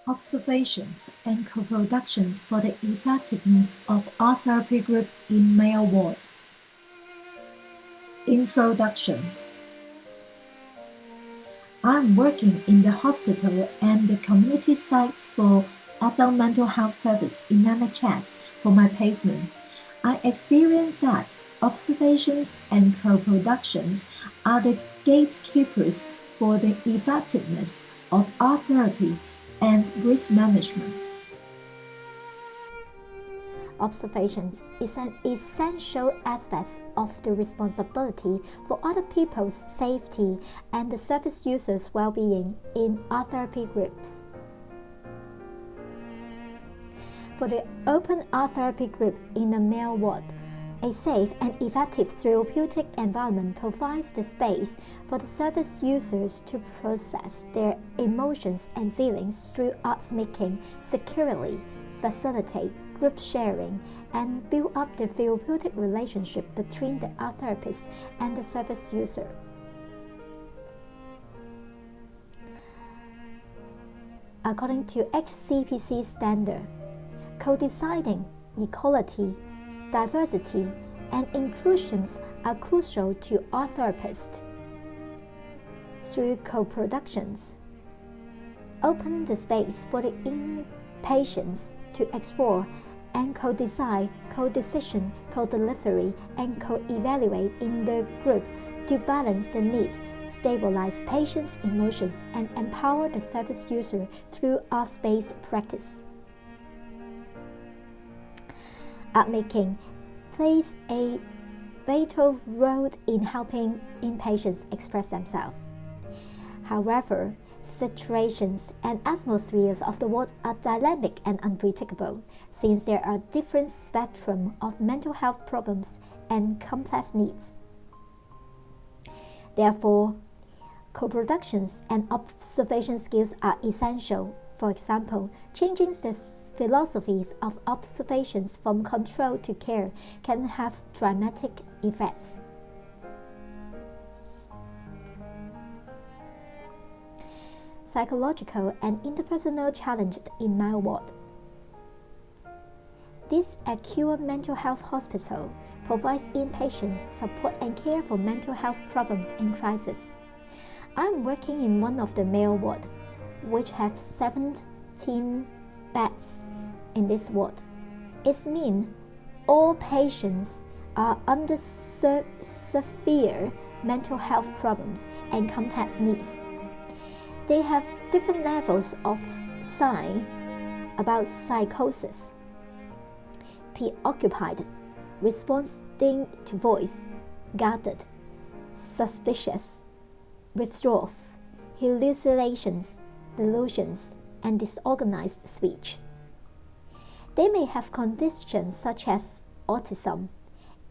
Observations and co-productions for the effectiveness of art therapy group in male ward. Introduction. I'm working in the hospital and the community sites for adult mental health service in NHS for my placement. I experienced that observations and co-productions are the gatekeepers for the effectiveness of art therapy and risk management. Observations is an essential aspect of the responsibility for other people's safety and the service users' well-being in art therapy groups. For the open art therapy group in the male ward, a safe and effective therapeutic environment provides the space for the service users to process their emotions and feelings through art making securely, facilitate group sharing, and build up the therapeutic relationship between the art therapist and the service user. According to HCPC standard, co-deciding, equality, diversity, and inclusions are crucial to art therapists. Through co-productions, open the space for the inpatients to explore and co-decide, co-decision, co-delivery, and co-evaluate in the group to balance the needs, stabilize patients' emotions, and empower the service user through art-based practice. Art making plays a vital role in helping inpatients express themselves. However, situations and atmospheres of the ward are dynamic and unpredictable, since there are different spectrum of mental health problems and complex needs. Therefore, co-productions and observation skills are essential. For example, changing the philosophies of observations from control to care can have dramatic effects. Psychological and interpersonal challenges in male ward. This acute mental health hospital provides inpatient support and care for mental health problems and crises. I'm working in one of the male ward, which has 17 beds in this ward. It means all patients are under severe mental health problems and complex needs. They have different levels of sign about psychosis, preoccupied, responding to voice, guarded, suspicious, withdrawal, hallucinations, delusions, and disorganized speech. They may have conditions such as autism,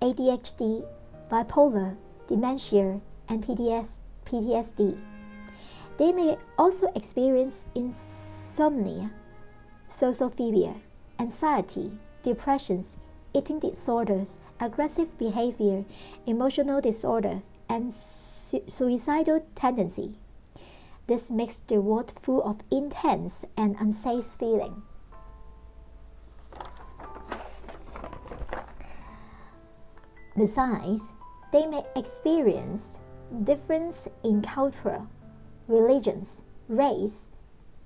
ADHD, bipolar, dementia, and PTSD. They may also experience insomnia, social phobia, anxiety, depressions, eating disorders, aggressive behavior, emotional disorder, and suicidal tendency. This makes the ward full of intense and unsafe feeling. Besides, they may experience difference in culture, religions, race,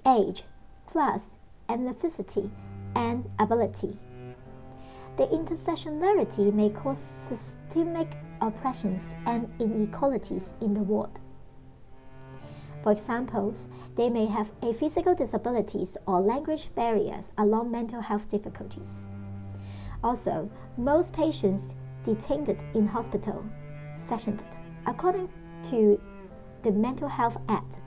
age, class, ethnicity, and ability. The intersectionality may cause systemic oppressions and inequalities in the ward. For example, they may have a physical disabilities or language barriers along mental health difficulties. Also, most patients detained in hospital sectioned according to the Mental Health Act,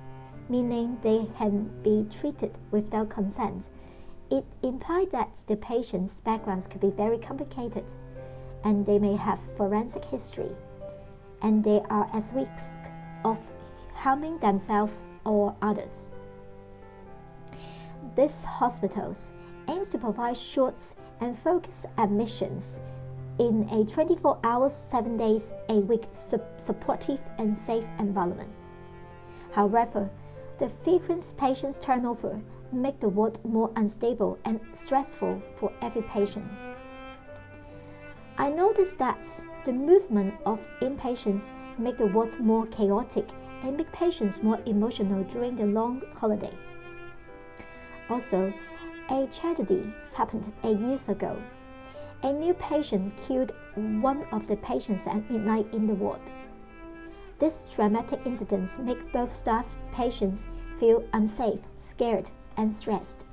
meaning they can be treated without consent. It implies that the patient's backgrounds could be very complicated, and they may have forensic history, and they are at risk of harming themselves or others. This hospital aims to provide short and focused admissions in a 24 hours, 7 days a week supportive and safe environment. However, The frequent patients turnover make the ward more unstable and stressful for every patient. I noticed that the movement of inpatients make the ward more chaotic and make patients more emotional during the long holiday. Also, a tragedy happened 8 years ago. A new patient killed one of the patients at midnight in the ward. These dramatic incidents make both staffs and patients feel unsafe, scared, and stressed.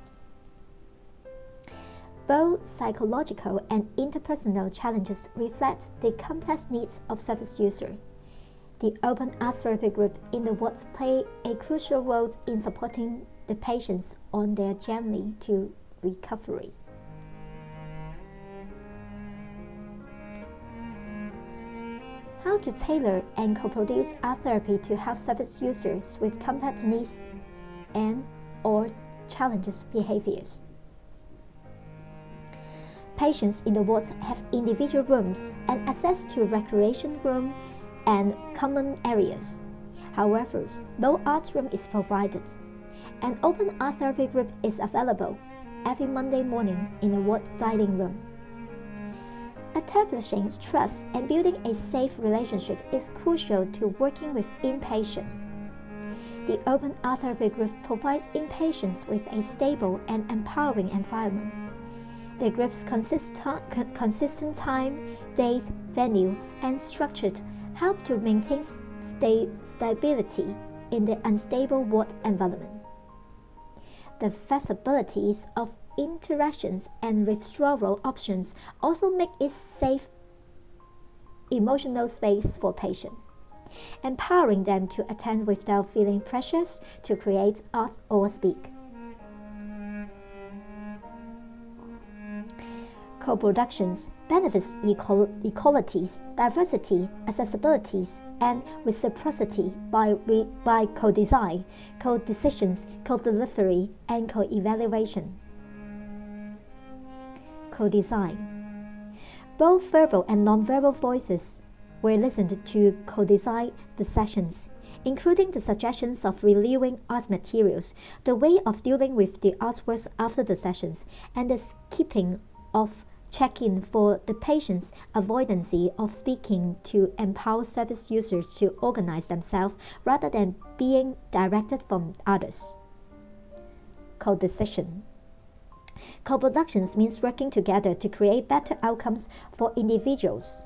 Both psychological and interpersonal challenges reflect the complex needs of service users. The open art therapy group in the wards play a crucial role in supporting the patients on their journey to recovery. How to tailor and co-produce art therapy to help service users with complex needs and/or challenges behaviors. Patients in the wards have individual rooms and access to recreation room and common areas. However, no art room is provided. An open art therapy group is available every Monday morning in the ward dining room. Establishing trust and building a safe relationship is crucial to working with inpatients. The open art therapy group provides inpatients with a stable and empowering environment. The group's consistent time, days, venue, and structure help to maintain stability in the unstable ward environment. The flexibilities of interactions and withdrawal options also make it safe emotional space for patients, empowering them to attend without feeling pressures to create art or speak. Co-productions benefits equalities, diversity, accessibilities, and reciprocity by co-design, co-decisions, co-delivery, and co-evaluation. Co-design. Both verbal and non-verbal voices were listened to co-design the sessions, including the suggestions of reviewing art materials, the way of dealing with the artworks after the sessions, and the keeping of check-in for the patient's avoidance of speaking to empower service users to organize themselves rather than being directed from others. Co-decision. Co-productions means working together to create better outcomes for individuals.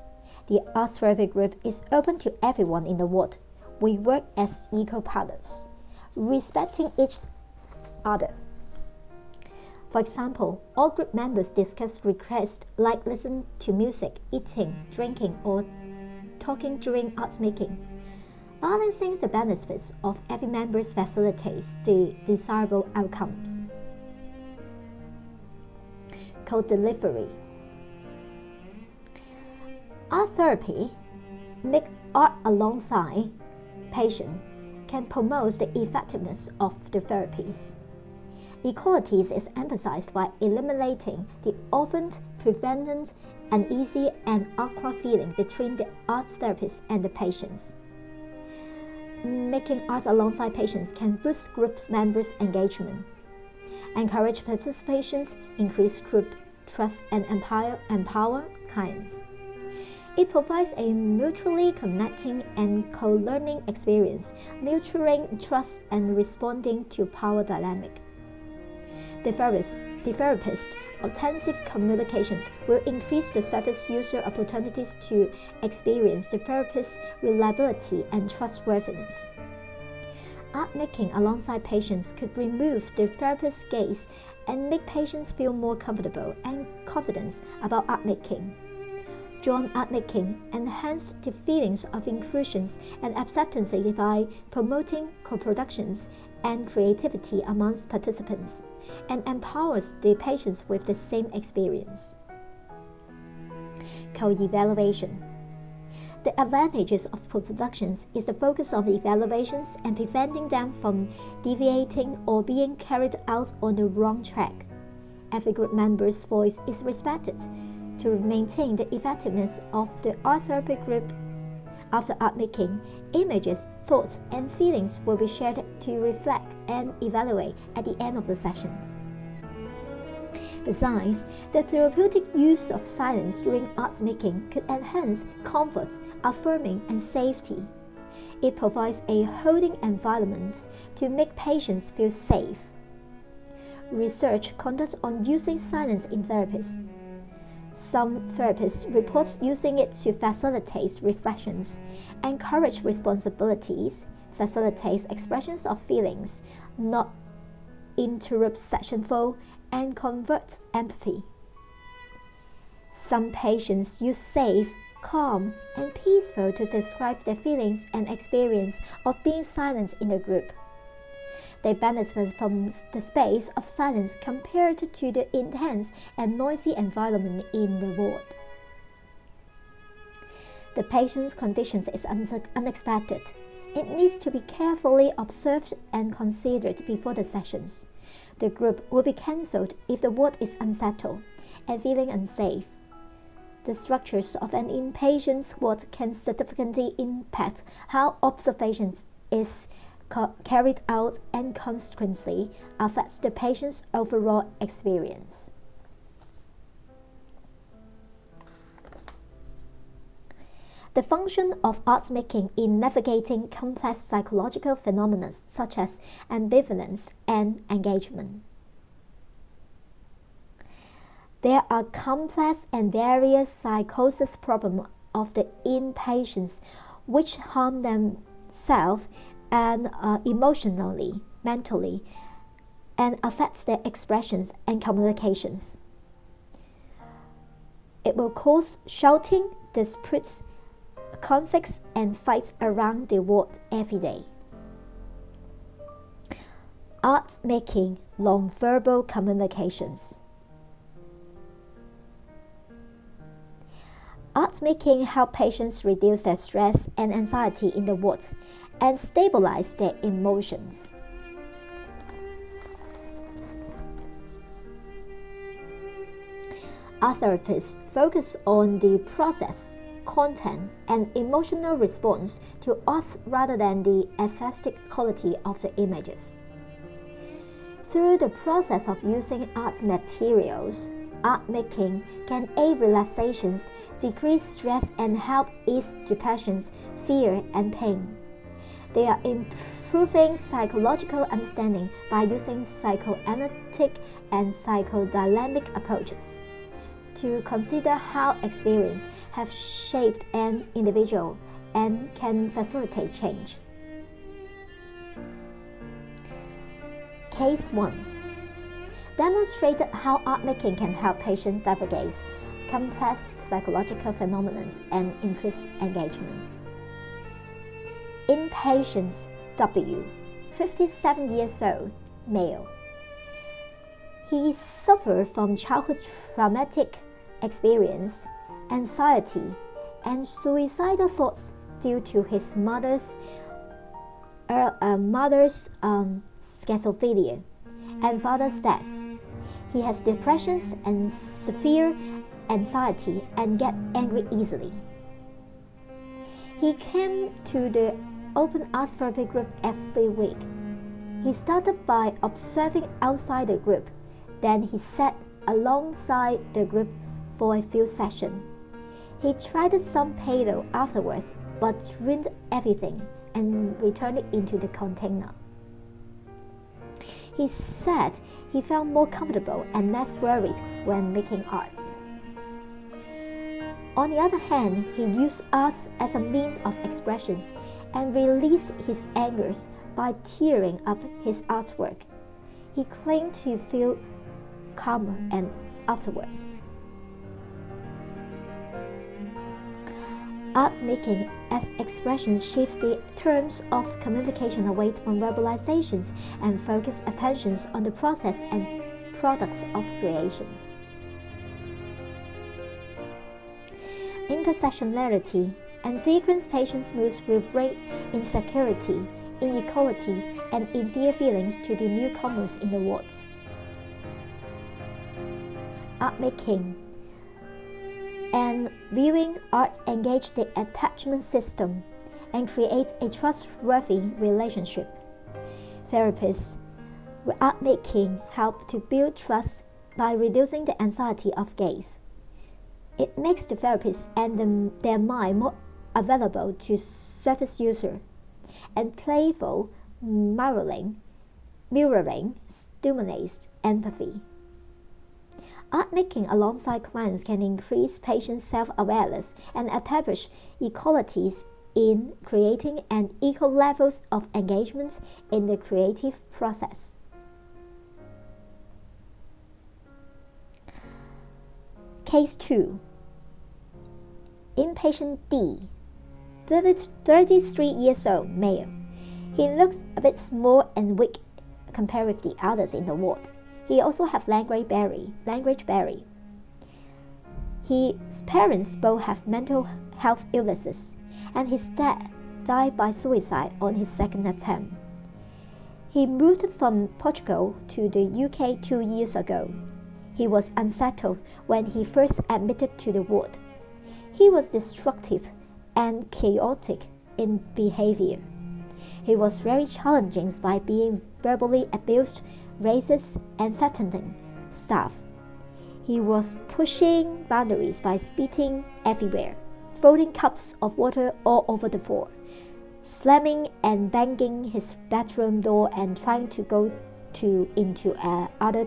The art therapy group is open to everyone in the ward. We work as equal partners, respecting each other. For example, all group members discuss requests like listening to music, eating, drinking, or talking during art making. Balancing the benefits of every member facilitates the desirable outcomes. Co-delivery. Art therapy, make art alongside patient, can promote the effectiveness of the therapies. Equality is emphasized by eliminating the often prevalent uneasy and awkward feeling between the art therapist and the patients. Making art alongside patients can boost group members' engagement, encourage participation, increase group trust, and empower clients. It provides a mutually connecting and co-learning experience, nurturing trust and responding to power dynamic. The therapist's intensive communications will increase the service user opportunities to experience the therapist's reliability and trustworthiness. Art making alongside patients could remove the therapist's gaze and make patients feel more comfortable and confident about art making. Joint art making enhances the feelings of inclusion and acceptance by promoting co-productions and creativity amongst participants, and empowers the patients with the same experience. Co-evaluation. The advantages of co-productions is the focus of evaluations and preventing them from deviating or being carried out on the wrong track. Every group member's voice is respected to maintain the effectiveness of the art therapy group. After art making, images, thoughts and feelings will be shared to reflect and evaluate at the end of the sessions. Besides, the therapeutic use of silence during art making could enhance comfort, affirming, and safety. It provides a holding environment to make patients feel safe. Research conducted on using silence in therapies. Some therapists report using it to facilitate reflections, encourage responsibilities, facilitate expressions of feelings, not interrupt session flow, and convert empathy. Some patients use safe, calm, and peaceful to describe their feelings and experience of being silent in a group. They benefit from the space of silence compared to the intense and noisy environment in the ward. The patient's condition is unexpected. It needs to be carefully observed and considered before the sessions. The group will be cancelled if the ward is unsettled and feeling unsafe. The structures of an inpatient's ward can significantly impact how observation is carried out and consequently affects the patient's overall experience. The function of art making in navigating complex psychological phenomena such as ambivalence and engagement. There are complex and various psychosis problems of the inpatients which harm themselves and emotionally, mentally, and affects their expressions and communications. It will cause shouting, disputes, conflicts, and fights around the ward every day. Art making non-verbal communications. Art making helps patients reduce their stress and anxiety in the ward and stabilize their emotions. Art therapists focus on the process, content, and emotional response to art rather than the aesthetic quality of the images. Through the process of using art materials, art making can aid relaxations, decrease stress, and help ease depression, fear, and pain. They are improving psychological understanding by using psychoanalytic and psychodynamic approaches to consider how experience have shaped an individual and can facilitate change. Case 1 demonstrated how art making can help patients navigate complex psychological phenomena and improve engagement. Inpatient W, 57 years old, male. He suffered from childhood traumatic experience, anxiety, and suicidal thoughts due to his mother's schizophrenia and father's death. He has depressions and severe anxiety and gets angry easily. He came to the open art therapy group every week. He started by observing outside the group, then he sat alongside the group for a few sessions. He tried some Play-Doh afterwards, but ruined everything and returned it into the container. He said he felt more comfortable and less worried when making art. On the other hand, he used art as a means of expression and released his angers by tearing up his artwork. He claimed to feel calmer and afterwards. Art making as expression shifts the terms of communication away from verbalizations and focus attentions on the process and products of creations. Intersectionality and frequent patients' moods will bring insecurity, inequalities, and inferior feelings to the newcomers in the wards. Art making and viewing art engage the attachment system and create a trustworthy relationship. Therapists art making help to build trust by reducing the anxiety of gaze. It makes the therapist and their mind more available to service user, and playful mirroring stimulates empathy. Art making alongside clients can increase patient self-awareness and establish equalities in creating an equal levels of engagement in the creative process. Case 2. Inpatient D, 33 years old, male. He looks a bit small and weak compared with the others in the ward. He also has language barrier. His parents both have mental health illnesses, and his dad died by suicide on his second attempt. He moved from Portugal to the UK 2 years ago. He was unsettled when he first admitted to the ward. He was destructive and chaotic in behavior. He was very challenging by being verbally abused, racist, and threatening staff. He was pushing boundaries by spitting everywhere, throwing cups of water all over the floor, slamming and banging his bedroom door, and trying to go into other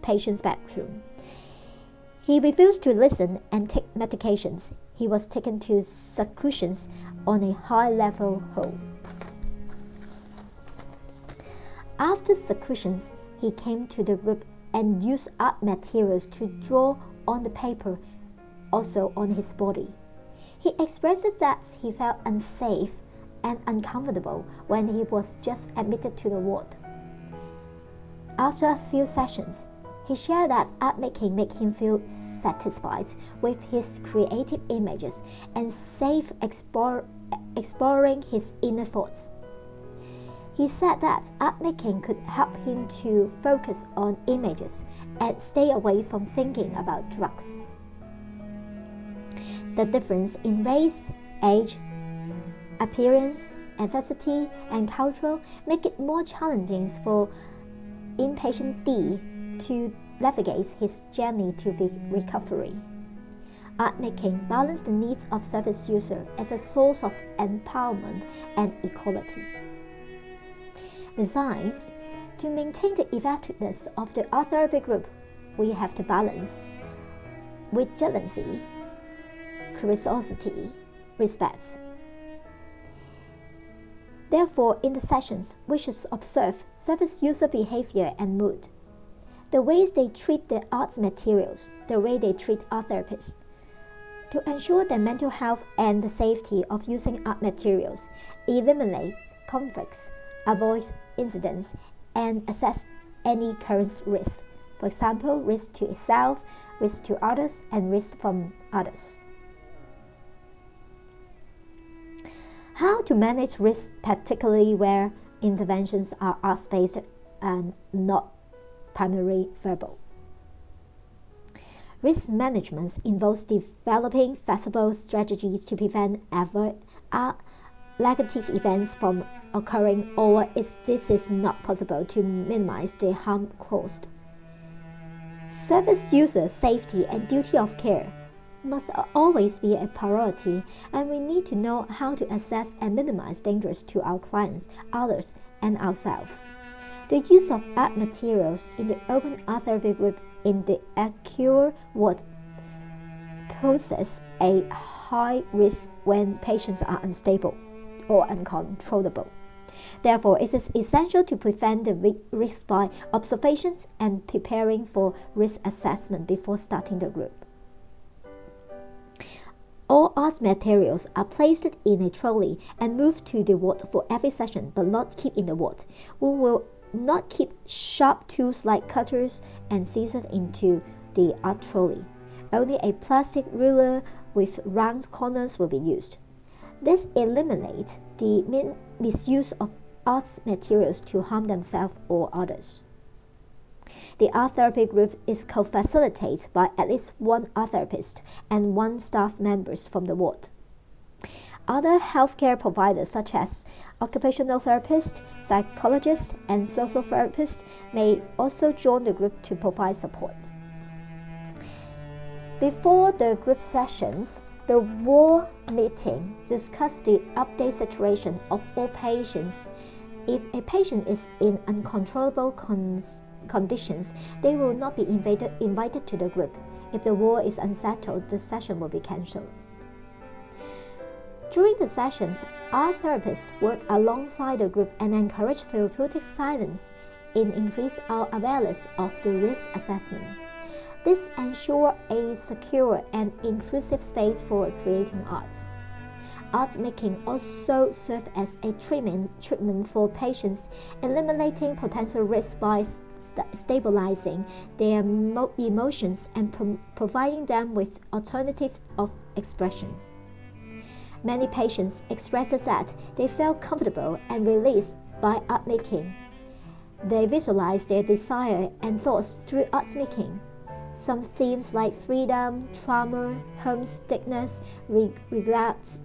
patient's bedroom. He refused to listen and take medications. He was taken to seclusions on a high-level hole. After seclusions, he came to the group and used art materials to draw on the paper, also on his body. He expressed that he felt unsafe and uncomfortable when he was just admitted to the ward. After a few sessions, he shared that art making made him feel satisfied with his creative images and safe exploring his inner thoughts. He said that art making could help him to focus on images and stay away from thinking about drugs. The difference in race, age, appearance, ethnicity, and culture make it more challenging for inpatient D to navigate his journey to recovery. Art making balances the needs of service user as a source of empowerment and equality. Besides, to maintain the effectiveness of the art therapy group, we have to balance vigilance, curiosity, respect. Therefore, in the sessions, we should observe service user behavior and mood, the ways they treat the art materials, the way they treat art therapists. To ensure their mental health and the safety of using art materials, eliminate conflicts, avoid incidents, and assess any current risks. For example, risk to itself, risk to others, and risk from others. How to manage risk, particularly where interventions are art-based and not primarily verbal. Risk management involves developing flexible strategies to prevent negative events from occurring, or if this is not possible, to minimize the harm caused. Service user safety and duty of care must always be a priority, and we need to know how to assess and minimize dangers to our clients, others, and ourselves. The use of art materials in the open art therapy group in the acute ward poses a high risk when patients are unstable or uncontrollable. Therefore, it is essential to prevent the risk by observations and preparing for risk assessment before starting the group. All art materials are placed in a trolley and moved to the ward for every session, but not kept in the ward. We will not keep sharp tools like cutters and scissors into the art trolley. Only a plastic ruler with round corners will be used. This eliminates the misuse of art materials to harm themselves or others. The art therapy group is co-facilitated by at least one art therapist and one staff member from the ward. Other healthcare providers such as occupational therapists, psychologists, and social therapists may also join the group to provide support. Before the group sessions, the ward meeting discussed the update situation of all patients. If a patient is in uncontrollable conditions, they will not be invited to the group. If the ward is unsettled, the session will be cancelled. During the sessions, our therapists work alongside the group and encourage therapeutic silence and increase our awareness of the risk assessment. This ensures a secure and inclusive space for creating arts. Art making also serves as a treatment for patients, eliminating potential risks by stabilizing their emotions and providing them with alternatives of expressions. Many patients express that they felt comfortable and released by art making. They visualize their desire and thoughts through art making. Some themes like freedom, trauma, homesickness, regrets,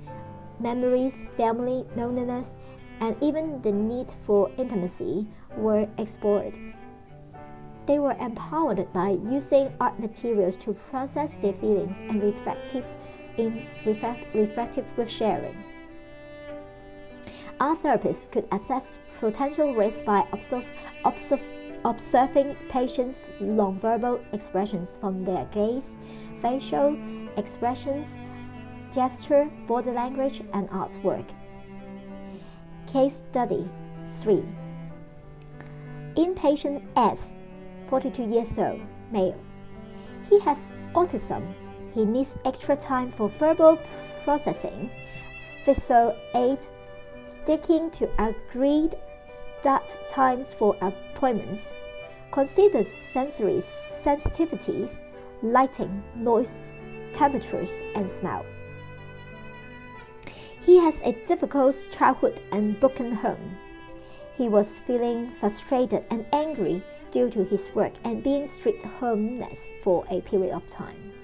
memories, family, loneliness, and even the need for intimacy were explored. They were empowered by using art materials to process their feelings and reflective with sharing. Our therapists could assess potential risks by observing patients' nonverbal expressions from their gaze, facial expressions, gesture, body language, and artwork. Case study 3. Inpatient S, 42 years old, male. He has autism. He needs extra time for verbal processing, visual aid, sticking to agreed start times for appointments, considers sensory sensitivities, lighting, noise, temperatures, and smell. He has a difficult childhood and broken home. He was feeling frustrated and angry due to his work and being stripped homeless for a period of time.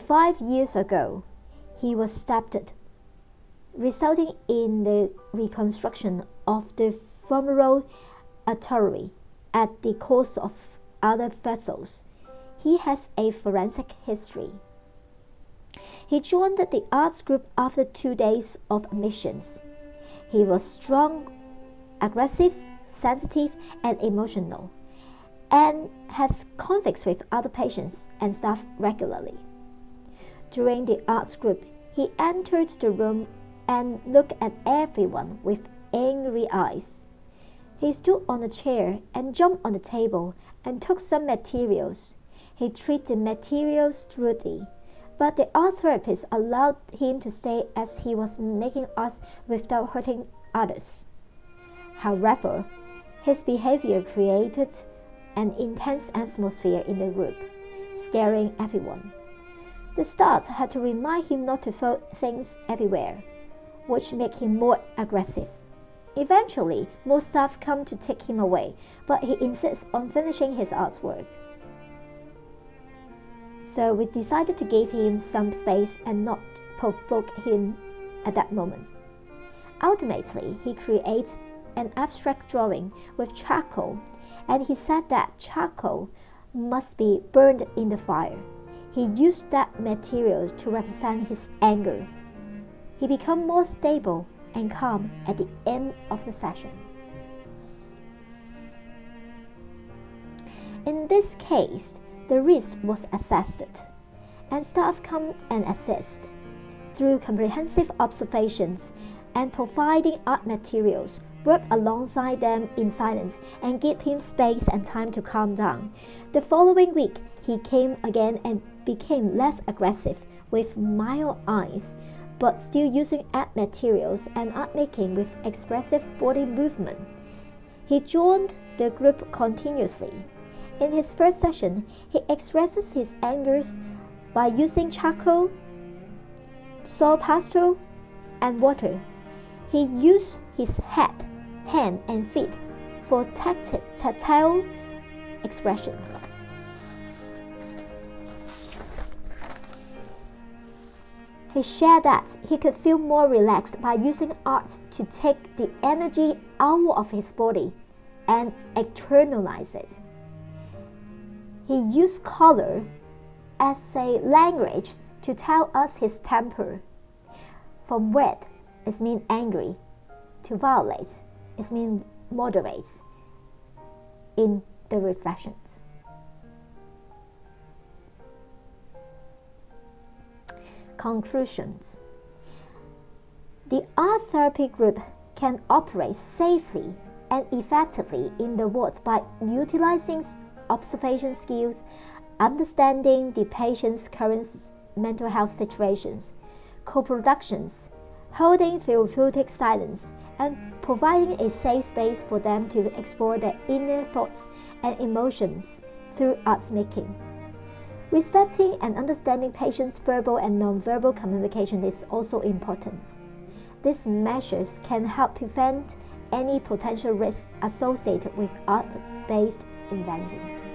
5 years ago, he was stabbed, resulting in the reconstruction of the femoral artery at the cost of other vessels. He has a forensic history. He joined the arts group after 2 days of admissions. He was strong, aggressive, sensitive, and emotional, and has conflicts with other patients and staff regularly. During the arts group, he entered the room and looked at everyone with angry eyes. He stood on a chair and jumped on the table and took some materials. He treated the materials rudely, but the art therapist allowed him to stay as he was making art without hurting others. However, his behavior created an intense atmosphere in the group, scaring everyone. The staff had to remind him not to throw things everywhere, which made him more aggressive. Eventually, more staff come to take him away, but he insists on finishing his artwork. So we decided to give him some space and not provoke him at that moment. Ultimately, he creates an abstract drawing with charcoal, and he said that charcoal must be burned in the fire. He used that material to represent his anger. He became more stable and calm at the end of the session. In this case, the risk was assessed, and staff come and assist. Through comprehensive observations and providing art materials, work alongside them in silence and give him space and time to calm down. The following week, he came again and became less aggressive with mild eyes, but still using art materials and art making with expressive body movement. He joined the group continuously. In his first session, he expresses his angers by using charcoal, soil pastel, and water. He used his head, hand, and feet for tactile expression. He shared that he could feel more relaxed by using art to take the energy out of his body and externalize it. He used color as a language to tell us his temper. From red, it means angry, to violet, it means moderate in the reflections. Conclusions. The art therapy group can operate safely and effectively in the ward by utilizing observation skills, understanding the patient's current mental health situations, co-productions, holding therapeutic silence, and providing a safe space for them to explore their inner thoughts and emotions through art making. Respecting and understanding patients' verbal and nonverbal communication is also important. These measures can help prevent any potential risks associated with art-based interventions.